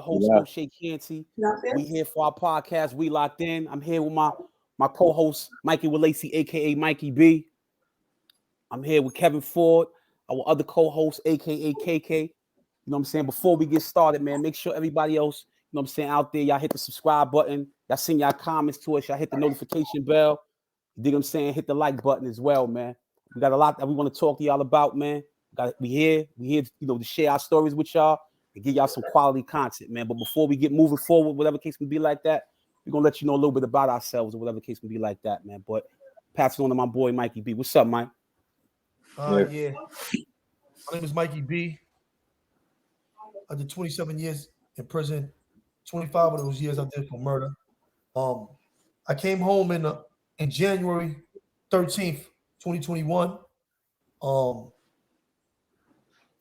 host, Moshe KK. We here for our podcast, We Locked In. I'm here with my co-host, Mikey Lacey, aka Mikey B. I'm here with Kevin Ford, our other co-host, aka KK. You know what I'm saying? Before we get started, man, make sure everybody else, you know what I'm saying, out there, y'all hit the subscribe button. Y'all send y'all comments to us. Y'all hit the notification bell. You dig what I'm saying? Hit the like button as well, man. We got a lot that we want to talk to y'all about, man. We here, you know, to share our stories with y'all and give y'all some quality content, man. But before we get moving forward, whatever case may be like that, we're gonna let you know a little bit about ourselves or whatever case may be like that, man. But pass it on to my boy Mikey B. What's up, Mike? Yeah. My name is Mikey B. I did 27 years in prison. 25 of those years I did for murder. I came home in January 13th, 2021.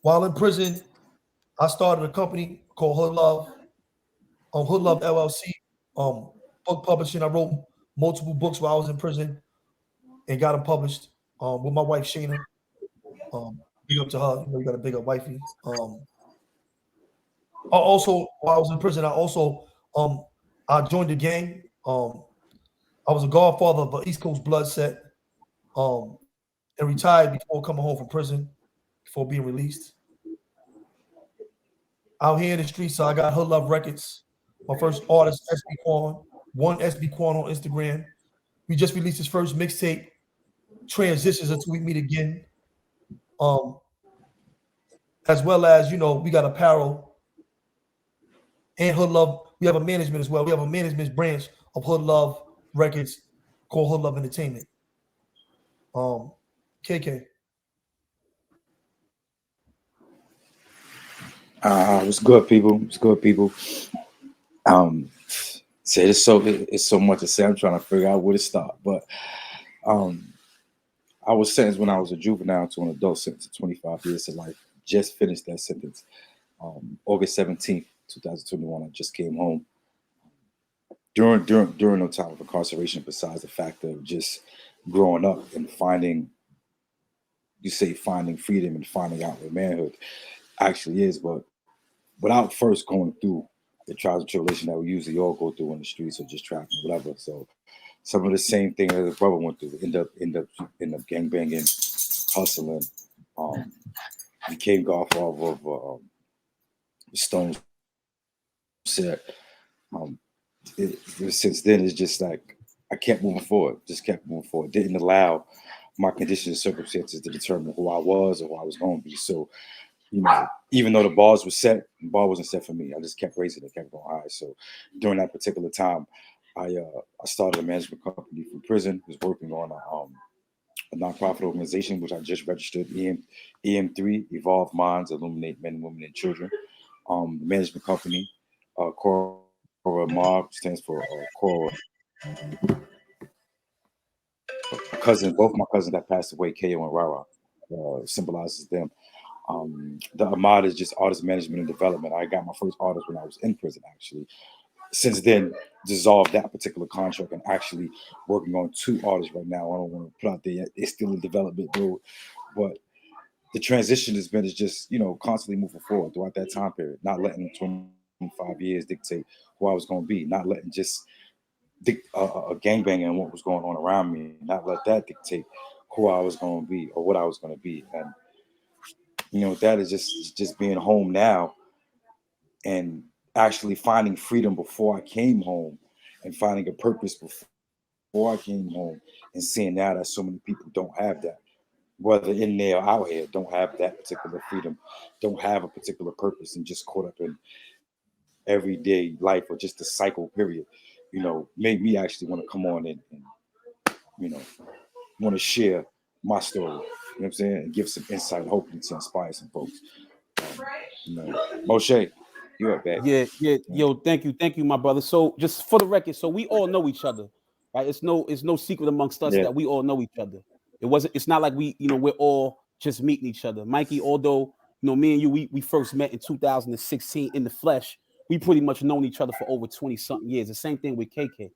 While in prison, I started a company called Hood Love LLC, book publishing. I wrote multiple books while I was in prison and got them published with my wife Shayna. Big up to her. You know, you got to big up wifey. Also, while I was in prison, I joined the gang. I was a godfather of an East Coast blood set, and retired before coming home from prison, before being released. Out here in the streets, so I got Hood Love Records. My first artist, SB Quan, one SB Quan on Instagram. We just released his first mixtape, Transitions Until We Meet Again. As well as, you know, we got apparel and Hood Love. We have a management as well. We have a management branch of Hood Love Records called Hood Love Entertainment. KK. It's good, people. It's good, people. So it's so much to say. I'm trying to figure out where to start. But I was sentenced when I was a juvenile to an adult sentence of 25 years to life. Just finished that sentence. August 17th, 2021. I just came home. During no time of incarceration, besides the fact of just growing up and finding freedom and finding out what manhood actually is, but without first going through the trials and tribulation that we usually all go through in the streets or just trapping, whatever. So some of the same things that his brother went through, end up gangbanging, hustling, became godfather of Stone set. Since then, it's just like I kept moving forward. Didn't allow my conditions and circumstances to determine who I was or who I was going to be. So, you know, even though the bars were set, the bar wasn't set for me. I just kept raising it, kept going high. So during that particular time, I started a management company from prison. Was working on a nonprofit organization which I just registered, EM3, Evolve Minds, Illuminate Men, Women, and Children. The management company, Cora Mob, stands for Cora. Both my cousins that passed away, KO and Rara, symbolizes them. The Ahmad is just artist management and development. I got my first artist when I was in prison, actually. Since then, dissolved that particular contract and actually working on 2 artists right now. I don't want to put out there yet. It's still in development mode, but the transition is just, you know, constantly moving forward throughout that time period, not letting 25 years dictate who I was going to be, not letting just a gangbanging and what was going on around me, not let that dictate who I was going to be or what I was going to be. And you know, that is just being home now and actually finding freedom before I came home and finding a purpose before I came home and seeing now that so many people don't have that, whether in there or out here, don't have that particular freedom, don't have a particular purpose, and just caught up in everyday life or just the cycle period, you know, made me actually want to come on and you know, want to share my story, you know what I'm saying, and give some insight, hopefully to inspire some folks. You know, Moshe, you up, babe? Yeah. Yo, thank you, my brother. So just for the record, so we all know each other, right? It's no secret amongst us that we all know each other. It's not like we're all just meeting each other. Mikey, although, you know, me and you, we first met in 2016 in the flesh, we pretty much known each other for over 20-something years. The same thing with KK.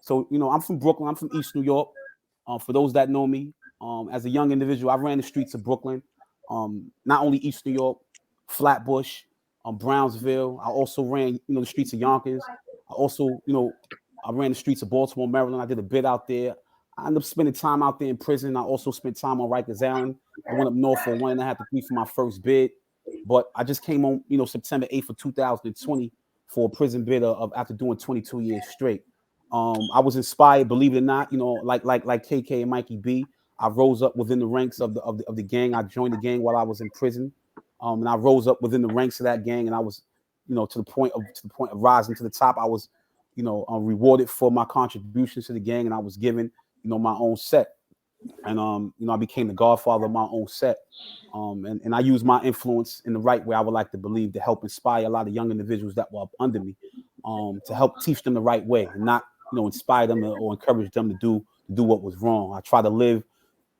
So, you know, I'm from Brooklyn, I'm from East New York. For those that know me, as a young individual, I ran the streets of Brooklyn, not only East New York, Flatbush, Brownsville. I also ran, the streets of Yonkers. I also, I ran the streets of Baltimore, Maryland. I did a bit out there. I ended up spending time out there in prison. I also spent time on Rikers Island. I went up north for 1.5 to 3 for my first bid. But I just came on, September 8th of 2020 for a prison bid of after doing 22 years straight. I was inspired, believe it or not, like KK and Mikey B. I rose up within the ranks of the gang. I joined the gang while I was in prison. And I rose up within the ranks of that gang, and I was, to the point of rising to the top. I was, rewarded for my contributions to the gang, and I was given, my own set. And I became the godfather of my own set. And I use my influence in the right way, I would like to believe, to help inspire a lot of young individuals that were up under me, to help teach them the right way, and not, inspire them or encourage them to do what was wrong. I try to live,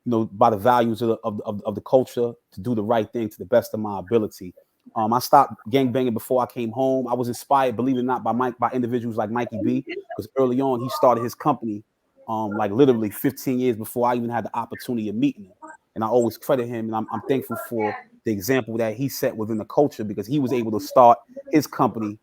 by the values of the culture, to do the right thing to the best of my ability. I stopped gangbanging before I came home. I was inspired, believe it or not, by individuals like Mikey B, because early on he started his company, like literally 15 years before I even had the opportunity of meeting him. And I always credit him, and I'm thankful for the example that he set within the culture, because he was able to start his company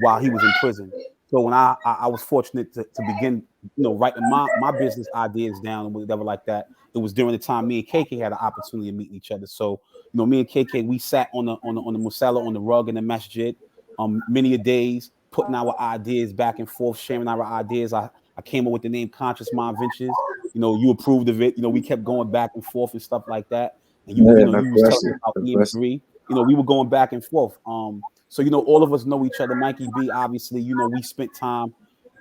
while he was in prison. So when I was fortunate to begin, writing my business ideas down and whatever like that, it was during the time me and KK had an opportunity of meeting each other. So, me and KK, we sat on the musala, on the rug in the masjid, many a days, putting our ideas back and forth, sharing our ideas. I came up with the name Conscious Mind Ventures. You approved of it. We kept going back and forth and stuff like that. And you was telling me about EM3. We were going back and forth. So, all of us know each other. Mikey B, obviously, we spent time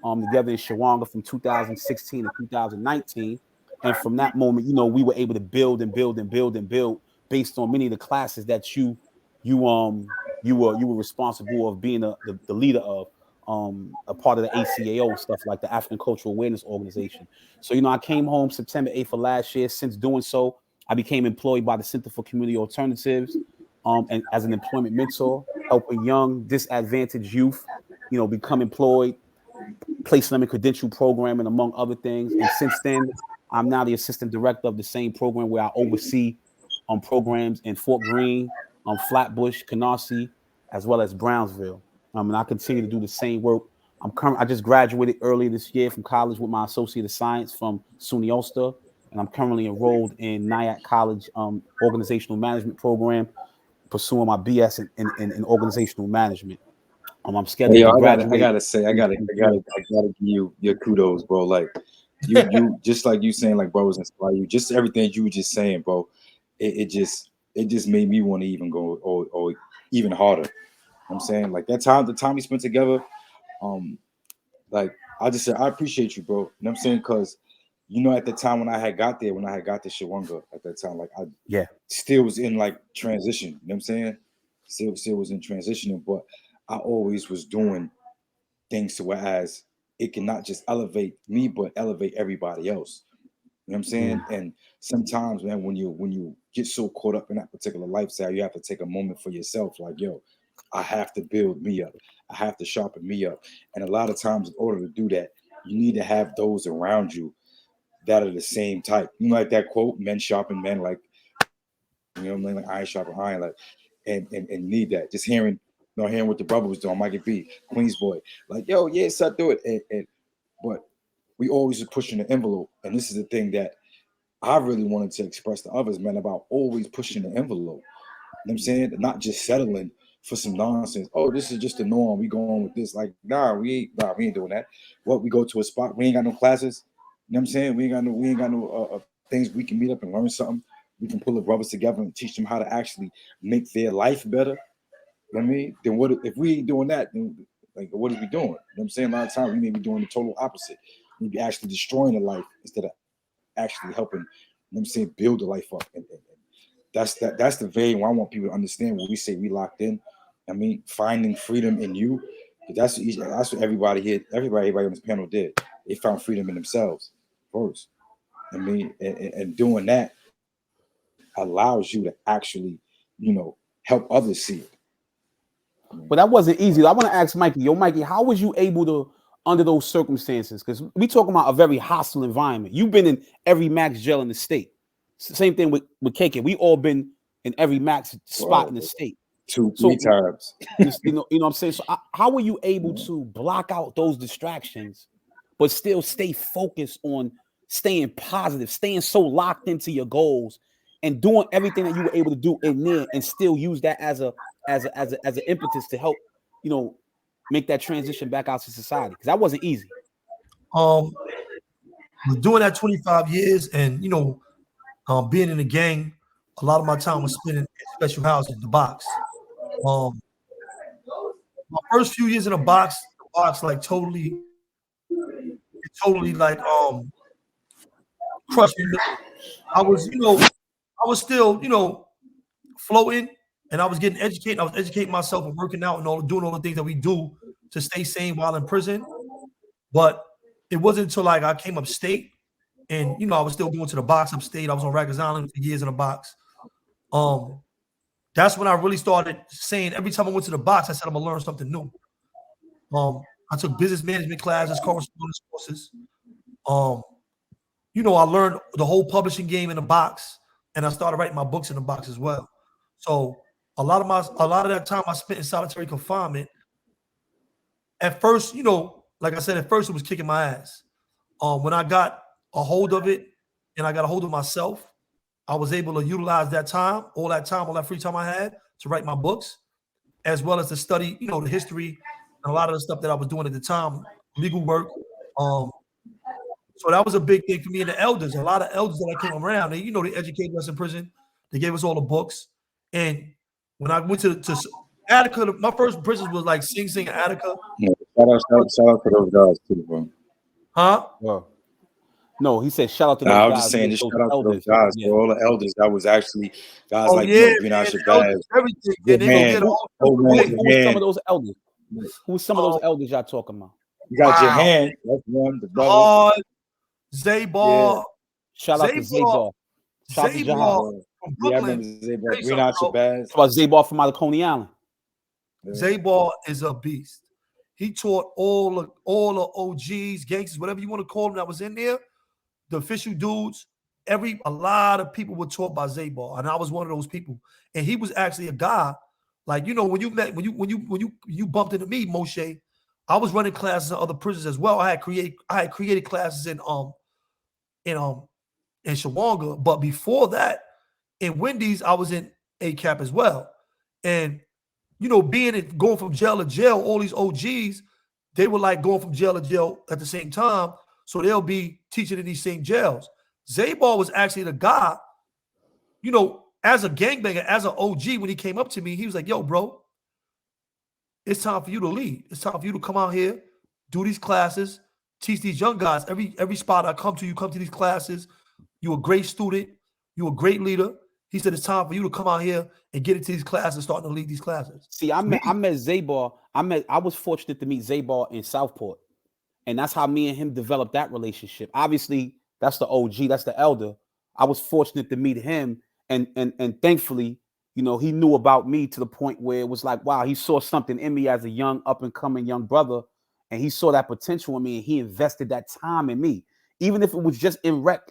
together in Shawanga from 2016 to 2019. And from that moment, we were able to build and build and build and build based on many of the classes that you were responsible of being the leader of, a part of the ACAO and stuff, like the African Cultural Awareness Organization. So, I came home September 8th of last year. Since doing so, I became employed by the Center for Community Alternatives, and as an employment mentor, helping young disadvantaged youth, become employed, placing them in credential programming, among other things. And since then, I'm now the assistant director of the same program, where I oversee programs in Fort Greene, Flatbush, Canarsie, as well as Brownsville. And I continue to do the same work. I just graduated earlier this year from college with my Associate of Science from SUNY Ulster, and I'm currently enrolled in Nyack College Organizational Management Program, pursuing my BS in Organizational Management. I'm scheduled to graduate. I gotta give you your kudos, bro. Like you just like you saying, like, bro, was inspire you. Just everything you were just saying, bro. It just made me want to even go or even harder. You know what I'm saying, like the time we spent together, like I just said, I appreciate you, bro. You know what I'm saying? Because at the time when I had got to Shawanga, at that time, like I still was in like transition. You know what I'm saying? Still was in transition, but I always was doing things to whereas it can not just elevate me, but elevate everybody else. You know what I'm saying? And sometimes, man, when you get so caught up in that particular lifestyle, you have to take a moment for yourself. Like, yo, I have to build me up. I have to sharpen me up. And a lot of times, in order to do that, you need to have those around you that are the same type. Like that quote, men sharpen men, like, like iron sharpen iron, like, and need that. Just hearing what the brother was doing, Mikey B, Queens boy, like, yo, yeah, son, do it. But we always are pushing the envelope. And this is the thing that I really wanted to express to others, man, about always pushing the envelope. You know what I'm saying? Not just settling for some nonsense. Oh, this is just the norm. We going with this. Like, we ain't doing that. What, we go to a spot, we ain't got no classes. You know what I'm saying? We ain't got no things we can meet up and learn something. We can pull the brothers together and teach them how to actually make their life better. You know what I mean? Then what if we ain't doing that? Then, like, what are we doing? You know what I'm saying? A lot of times we may be doing the total opposite. We be actually destroying the life instead of actually helping, you know what I'm saying, build the life up. And that's the vein where I want people to understand when we say we locked in. I mean, finding freedom in you. That's what everybody on this panel did. They found freedom in themselves first. I mean, and doing that allows you to actually, help others see it. But that wasn't easy. I want to ask Mikey, Mikey, how was you able to, under those circumstances? Because we talking about a very hostile environment. You've been in every max jail in the state. Same thing with KK. We all been in every max spot in the state. 2-3 times. you know what I'm saying? So how were you able to block out those distractions, but still stay focused on staying positive, staying so locked into your goals, and doing everything that you were able to do in there, and still use that as an impetus to help, you know, make that transition back out to society? Because that wasn't easy. Was doing that 25 years, and you know, being in the gang, a lot of my time was spent in special housing, the box. My first few years in the box like totally like crushed me. I was, you know, I was still, you know, floating, and I was getting educated. I was educating myself and working out and doing all the things that we do to stay sane while in prison. But it wasn't until like I came upstate, and you know, I was still going to the box upstate. I was on Rikers Island for years in the box. That's when I really started saying, every time I went to the box, I said I'm gonna learn something new. I took business management classes, correspondence courses. You know, I learned the whole publishing game in the box, and I started writing my books in the box as well. So a lot of that time I spent in solitary confinement. At first, you know, like I said, at first it was kicking my ass. When I got a hold of it and I got a hold of myself, I was able to utilize that time, all that free time I had to write my books, as well as to study, you know, the history and a lot of the stuff that I was doing at the time, legal work. So that was a big thing for me and the elders. A lot of elders that I came around, they, you know, they educated us in prison. They gave us all the books. And when I went to Attica, my first prison was like Sing Sing Attica. Yeah, shout out to those guys too, bro. Huh? Well, no, he said shout out to those I guys. was just saying, just shout out elders. to those guys, for all the elders that was actually guys like Green Shabazz, everything. Good And man. Who was some of those elders? Who's some of those elders y'all talking about? You got your hand. That's one. The brother. Zabar. Yeah. Shout out to Zabar. Shout out to Zabar from Brooklyn. Yeah, I remember Zabar. Green Shabazz. About Zabar from out of Coney Island. Yeah. Zabar is a beast. He taught all the OGs, gangsters, whatever you want to call them that was in there, the official dudes. A lot of people were taught by Zabar, and I was one of those people. And he was actually a guy, like, you know, when you bumped into me, Moshe, I was running classes in other prisons as well. I had created classes in Shawanga, but before that, in Wendy's, I was in ACAP as well. And you know, going from jail to jail, all these OGs, they were like going from jail to jail at the same time. So they'll be teaching in these same jails. Zabar was actually the guy, you know, as a gangbanger, as an OG, when he came up to me, he was like, yo, bro, it's time for you to lead. It's time for you to come out here, do these classes, teach these young guys. Every spot I come to, you come to these classes. You're a great student. You're a great leader. He said it's time for you to come out here and get into these classes, starting to lead these classes. See, I met Zabar. I was fortunate to meet Zabar in Southport. And that's how me and him developed that relationship. Obviously, that's the OG, that's the elder. I was fortunate to meet him. And thankfully, you know, he knew about me to the point where it was like, wow, he saw something in me as a young, up-and-coming young brother. And he saw that potential in me, and he invested that time in me. Even if it was just in rec,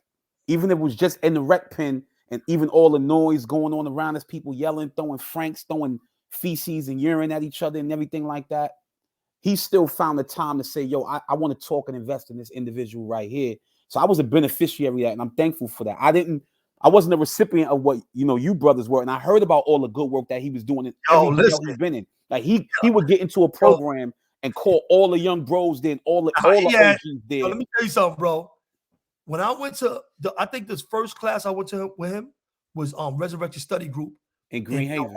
even if it was just in the rec pen, and even all the noise going on around us, people yelling, throwing franks, throwing feces and urine at each other and everything like that, he still found the time to say, yo, I want to talk and invest in this individual right here. So I was a beneficiary of that, and I'm thankful for that. I wasn't a recipient of what, you know, you brothers were, and I heard about all the good work that he was doing in every jail he's been in. Like he would get into a program and call all the young bros there, all the OGs there. Yo, let me tell you something, bro. When I went to I think this first class I went to with him was Resurrected Study Group in Green Haven.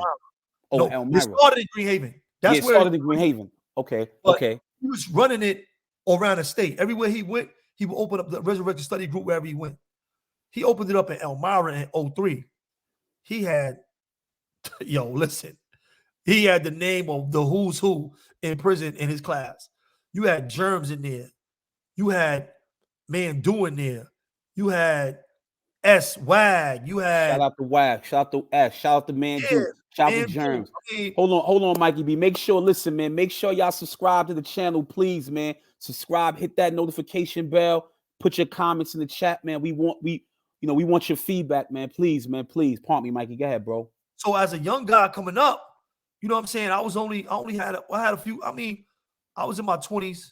It started in Green Haven. That's where it started in Green Haven. Okay. He was running it around the state. Everywhere he went, he would open up the Resurrected Study Group wherever he went. He opened it up in Elmira in 2003. He had, he had the name of the who's who in prison in his class. You had Germs in there. You had Man Doing there. You had S Wag. You had shout out to Wag. Shout out to S. Shout out to Man Do. Shout out to Germs. Hold on, Mikey B. Make sure y'all subscribe to the channel, please, man. Subscribe, hit that notification bell, put your comments in the chat, man. We want your feedback, man. Please, man. Please. Pardon me, Mikey. Go ahead, bro. So as a young guy coming up, You know what I'm saying? I had a few. I mean, I was in my 20s,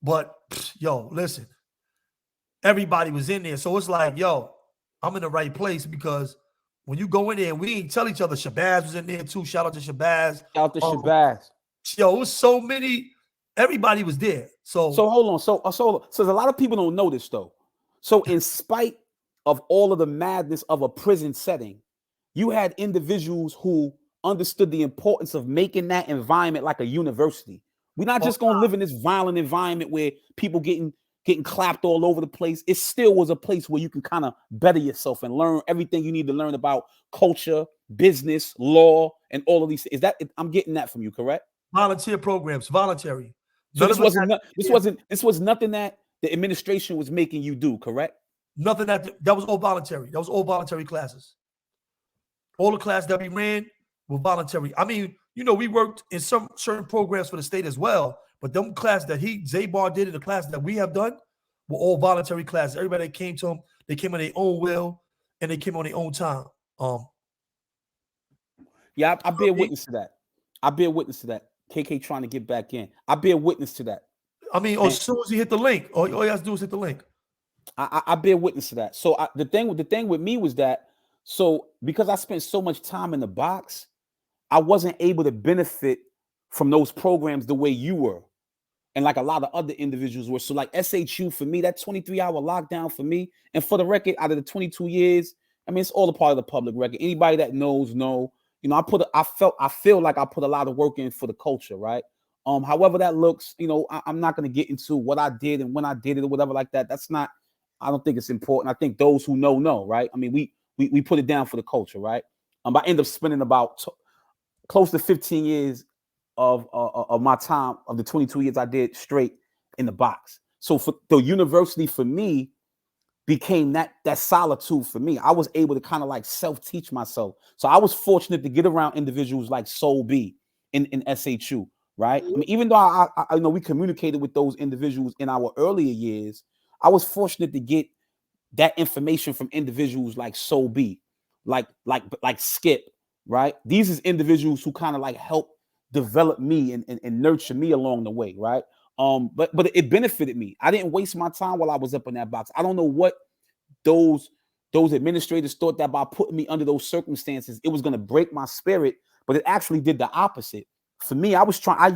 but yo, listen, everybody was in there. So it's like, yo, I'm in the right place because when you go in there, we didn't tell each other. Shabazz was in there too. Shout out to Shabazz. Shout out to Shabazz. Yo, it was so many. Everybody was there. So hold on. So a lot of people don't know this though. So in spite of all of the madness of a prison setting, you had individuals who understood the importance of making that environment like a university. We're not just going to live in this violent environment where people getting clapped all over the place. It still was a place where you can kind of better yourself and learn everything you need to learn about culture, business, law, and all of these. I'm getting that from you, correct? Volunteer programs, voluntary. So this was nothing that the administration was making you do, correct? Nothing that was all voluntary. That was all voluntary classes. All the classes that we ran were voluntary. I mean, you know, we worked in some certain programs for the state as well, but them classes that Zabar did in the classes that we have done were all voluntary classes. Everybody that came to them, they came on their own will and they came on their own time. Yeah, I bear witness to that. I bear witness to that. KK trying to get back in. I bear witness to that. I mean, as soon as you hit the link, all you have to do is hit the link. I bear witness to that. So the thing with me was that, so because I spent so much time in the box, I wasn't able to benefit from those programs the way you were. And like a lot of other individuals were. So like SHU for me, that 23-hour lockdown for me, and for the record, out of the 22 years, I mean, it's all a part of the public record. Anybody that knows, know. You know, I feel like I put a lot of work in for the culture, right? However that looks, you know, I'm not going to get into what I did and when I did it or whatever like that. That's not, I don't think it's important. I think those who know, right? I mean, we put it down for the culture, right? I end up spending about close to 15 years of my time, of the 22 years I did straight in the box. So for the university for me became that solitude for me. I was able to kind of like self-teach myself. So I was fortunate to get around individuals like Soul B in SHU, right? I mean, even though I know we communicated with those individuals in our earlier years, I was fortunate to get that information from individuals like Soul B, like Skip, right? These is individuals who kind of like help develop me and nurture me along the way, right? But it benefited me. I didn't waste my time while I was up in that box. I don't know what those administrators thought that by putting me under those circumstances, it was going to break my spirit, but it actually did the opposite. For me, I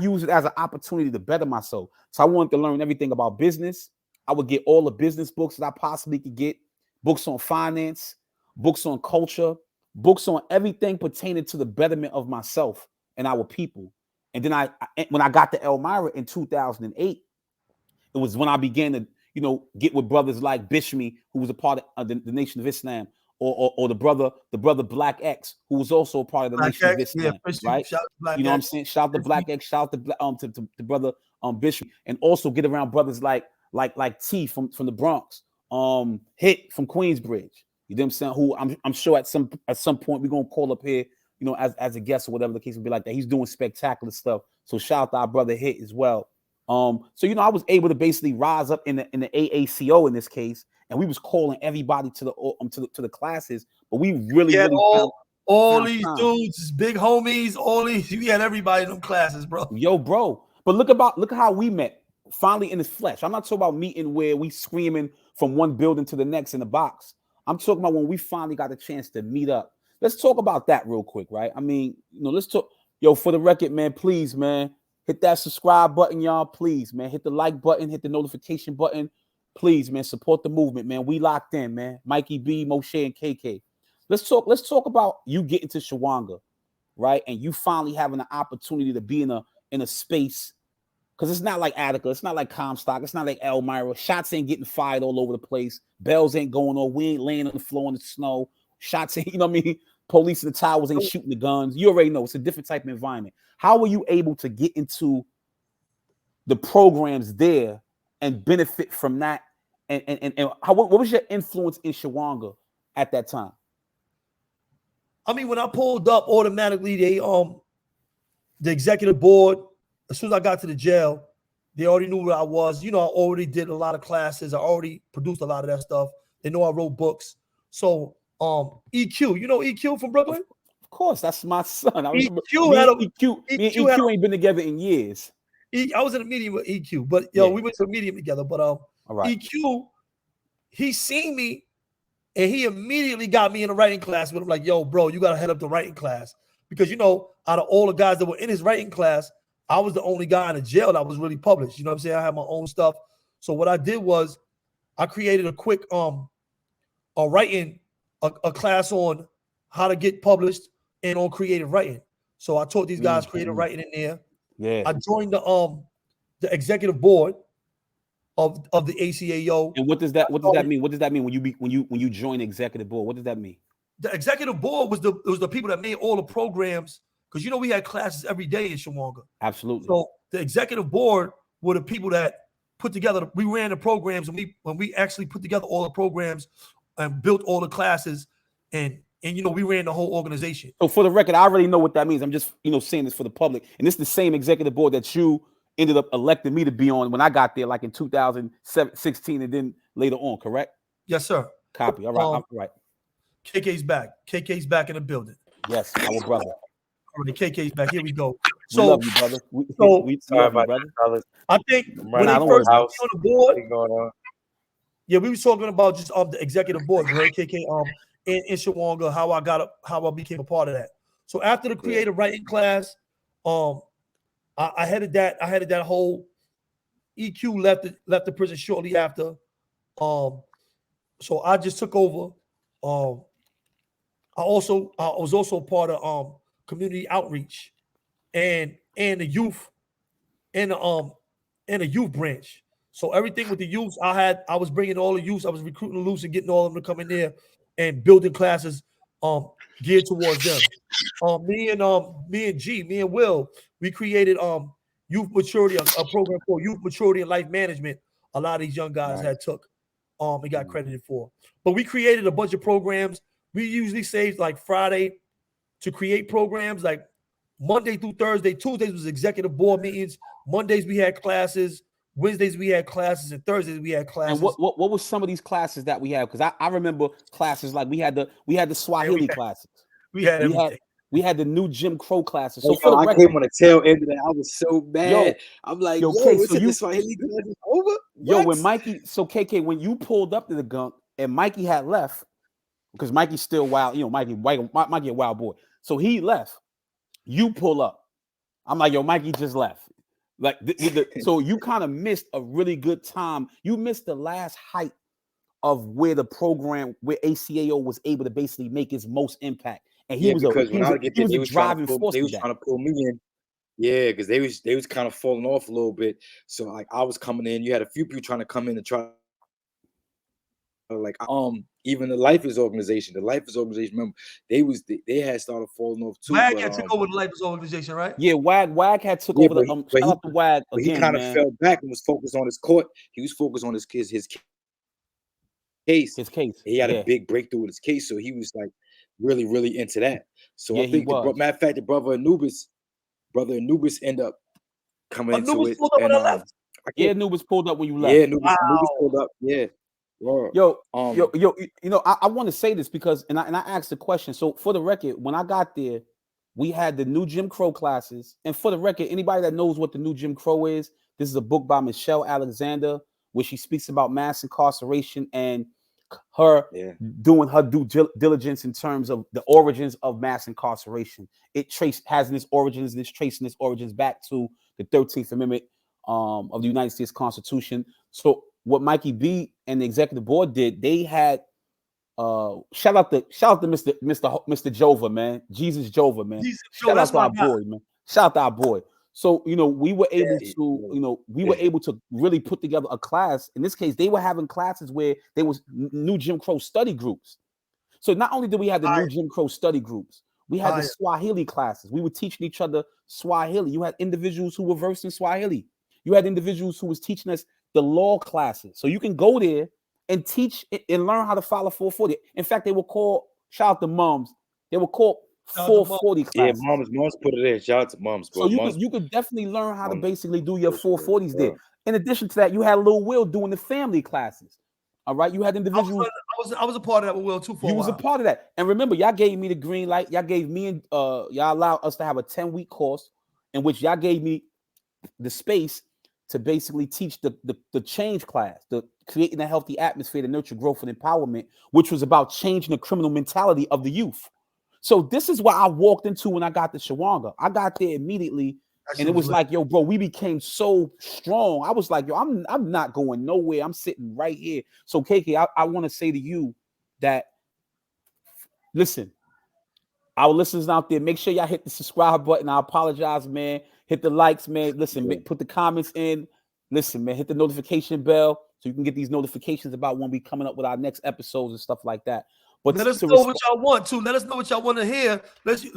used it as an opportunity to better myself. So I wanted to learn everything about business. I would get all the business books that I possibly could get, books on finance, books on culture, books on everything pertaining to the betterment of myself and our people. And then when I got to Elmira in 2008, it was when I began to, you know, get with brothers like Bishmi, who was a part of the Nation of Islam, or the brother Black X, who was also a part of the Nation of Islam, right? You know what I'm saying? Shout out to Black X, shout out to brother Bishmi, and also get around brothers like T from the Bronx, Hit from Queensbridge. You know what I'm saying? Who I'm sure at some point we're gonna call up here, you know, as a guest or whatever the case would be like that. He's doing spectacular stuff. So shout out to our brother Hit as well. So you know, I was able to basically rise up in the AACO in this case, and we was calling everybody to the classes, but we really all these dudes, big homies, we had everybody in them classes, bro. Yo, bro. But look how we met finally in the flesh. I'm not talking about meeting where we screaming from one building to the next in the box. I'm talking about when we finally got a chance to meet up. Let's talk about that real quick, right? I mean, you know, let's talk. Yo, for the record, man, please, man, hit that subscribe button, y'all. Please, man, hit the like button, hit the notification button. Please, man, support the movement, man. We locked in, man. Mikey B, Moshe, and KK. Let's talk about you getting to Shawanga, right? And you finally having an opportunity to be in a space, because it's not like Attica, it's not like Comstock, it's not like Elmira. Shots ain't getting fired all over the place. Bells ain't going on. We ain't laying on the floor in the snow. Shots ain't, you know what I mean? Police in the towers ain't shooting the guns. You already know it's a different type of environment. How were you able to get into the programs there and benefit from that? And what was your influence in Shawanga at that time? I mean, when I pulled up, automatically the executive board, as soon as I got to the jail, they already knew where I was. You know, I already did a lot of classes. I already produced a lot of that stuff. They know I wrote books. So EQ, you know EQ from Brooklyn? course, that's my son. I remember EQ me and EQ ain't been together in years. I was in a meeting with EQ, but we went to a meeting together. But EQ, he seen me and he immediately got me in a writing class with him. Like, yo, bro, you gotta head up the writing class. Because out of all the guys that were in his writing class, I was the only guy in the jail that was really published. You know what I'm saying? I had my own stuff. So what I did was I created a quick writing a class on how to get published and on creative writing. So I taught these guys creative writing in there. Yeah. I joined the executive board of the ACAO. And what does that mean? What does that mean when you join the executive board? What does that mean? The executive board was the people that made all the programs, because we had classes every day in Shawanga. Absolutely. So the executive board were the people that put together. We ran the programs, and when we actually put together all the programs and built all the classes, and we ran the whole organization. So for the record, I already know what that means. I'm just saying this for the public, and this is the same executive board that you ended up electing me to be on when I got there, like in 2016, and then later on. Correct? Yes, sir. Copy. All right. All right. KK's back. KK's back in the building. Yes, our brother. All right, KK's back. Here we go. So, we love you, brother. We sorry love you, about brother. that, I think when they first got me on the board, going on? Yeah, we were talking about just the executive board, right? KK, in Shawanga, how I became a part of that. So after the creative writing class, I headed that whole. EQ left the prison shortly after. So I just took over. I was also part of community outreach and the youth and the youth branch. So everything with the youth, I was bringing all the youth. I was recruiting the youth and getting all of them to come in there and building classes geared towards them. Me and Will, we created youth maturity, a program called Youth Maturity and Life Management. A lot of these young guys had took and got credited for. But we created a bunch of programs. We usually saved like Friday to create programs, like Monday through Thursday. Tuesdays was executive board meetings. Mondays we had classes. Wednesdays we had classes, and Thursdays we had classes. And what was some of these classes that we had? Because I remember classes like we had the Swahili classes. We had the new Jim Crow classes. So for the record, I came on the tail end of that. I was so mad. I'm like, the Swahili class is over? Yo, when Mikey, so KK, when you pulled up to the gunk and Mikey had left, because Mikey's still wild, Mikey a wild boy. So he left. You pull up. I'm like, yo, Mikey just left. Like, so you kind of missed a really good time. You missed the last height of where the program, where ACAO was able to basically make its most impact. And he was a driving force. They was trying to pull me in. Yeah, because they was kind of falling off a little bit. So like I was coming in. You had a few people trying to come in and try. Like even the Lifers organization. Remember, they had started falling off too. WAG had took over the Lifers organization, right? Yeah, WAG had took over the WAG. But he kind of fell back and was focused on his court. He was focused on his case. His case. He had a big breakthrough with his case, so he was like really, really into that. So I think, matter of fact, the brother Anubis ended up coming into it. Anubis pulled up when you left. Yeah, Anubis pulled up. Yeah. Yo, I want to say this because, and I asked the question. So for the record, when I got there, we had the new Jim Crow classes. And for the record, anybody that knows what the new Jim Crow is, this is a book by Michelle Alexander, where she speaks about mass incarceration and her doing her due diligence in terms of the origins of mass incarceration. It tracing its origins back to the 13th Amendment of the United States Constitution. So what Mikey B and the executive board did, they had shout out to Mr. Jova, man. Jesus Jova, man. Shout out to our boy, man. Shout out to our boy. So, we were able to really put together a class. In this case, they were having classes where there was new Jim Crow study groups. So not only did we have the new Jim Crow study groups, we had the Swahili classes. We were teaching each other Swahili. You had individuals who were versed in Swahili. You had individuals who was teaching us the law classes. So you can go there and teach and learn how to file a 440. In fact, they were called, shout out to moms, they were called 440 classes. Yeah, moms put it in. Shout out to moms, bro. So you could definitely learn how to basically do your 440s there. In addition to that, you had Lil Will doing the family classes. All right, you had individuals. I was a part of that with Will too. You was a part of that, and remember, y'all gave me the green light. Y'all gave me and y'all allowed us to have a 10-week course in which y'all gave me the space to basically teach the change class, the creating a healthy atmosphere to nurture growth and empowerment, which was about changing the criminal mentality of the youth. So this is what I walked into when I got to Shawanga. I got there immediately, and it was like, yo, bro, we became so strong. I was like, yo, I'm not going nowhere. I'm sitting right here. So KK, I want to say to you that, listen, our listeners out there, make sure y'all hit the subscribe button. I apologize, man. Hit the likes, man. Listen, put the comments in. Listen, man, hit the notification bell so you can get these notifications about when we coming up with our next episodes and stuff like that. But let us know what y'all want to. Let us know what y'all want to hear. Let us